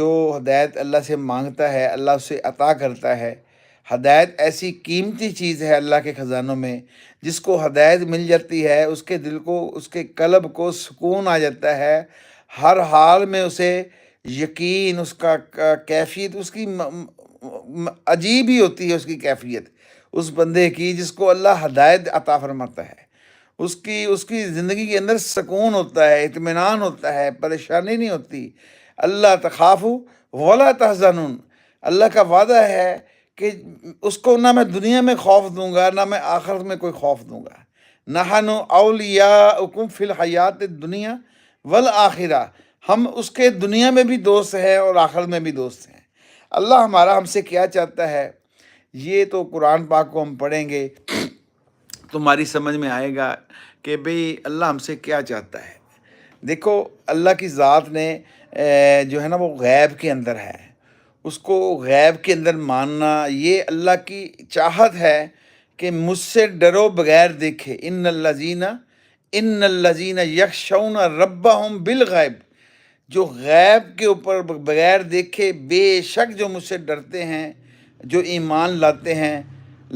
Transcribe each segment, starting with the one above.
جو ہدایت اللہ سے مانگتا ہے اللہ اسے عطا کرتا ہے۔ ہدایت ایسی قیمتی چیز ہے اللہ کے خزانوں میں، جس کو ہدایت مل جاتی ہے اس کے دل کو، اس کے قلب کو سکون آ جاتا ہے۔ ہر حال میں اسے یقین، اس کا کیفیت اس کی عجیب ہی ہوتی ہے، اس کی کیفیت اس بندے کی جس کو اللہ ہدایت عطا فرماتا ہے۔ اس کی زندگی کے اندر سکون ہوتا ہے، اطمینان ہوتا ہے، پریشانی نہیں ہوتی۔ اللہ تخافوا ولا تحزنون، اللہ کا وعدہ ہے کہ اس کو نہ میں دنیا میں خوف دوں گا نہ میں آخرت میں کوئی خوف دوں گا۔ نحن اولیاؤکم فی الحیات الدنیا والآخرہ، ہم اس کے دنیا میں بھی دوست ہیں اور آخرت میں بھی دوست ہیں۔ اللہ ہمارا ہم سے کیا چاہتا ہے، یہ تو قرآن پاک کو ہم پڑھیں گے تمہاری سمجھ میں آئے گا کہ بھئی اللہ ہم سے کیا چاہتا ہے۔ دیکھو اللہ کی ذات نے جو ہے نا وہ غیب کے اندر ہے، اس کو غیب کے اندر ماننا یہ اللہ کی چاہت ہے کہ مجھ سے ڈرو بغیر دیکھے۔ ان الذین یخشون ربہم بالغیب، جو غیب کے اوپر بغیر دیکھے بے شک جو مجھ سے ڈرتے ہیں، جو ایمان لاتے ہیں،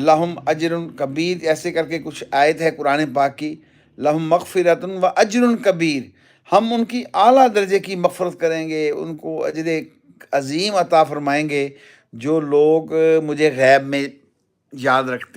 لہم اجر کبیر، ایسے کر کے کچھ آیت ہے قرآن پاک کی، لہم مغفرۃ و اجر کبیر، ہم ان کی اعلیٰ درجے کی مغفرت کریں گے، ان کو اجر عظیم عطا فرمائیں گے جو لوگ مجھے غیب میں یاد رکھتے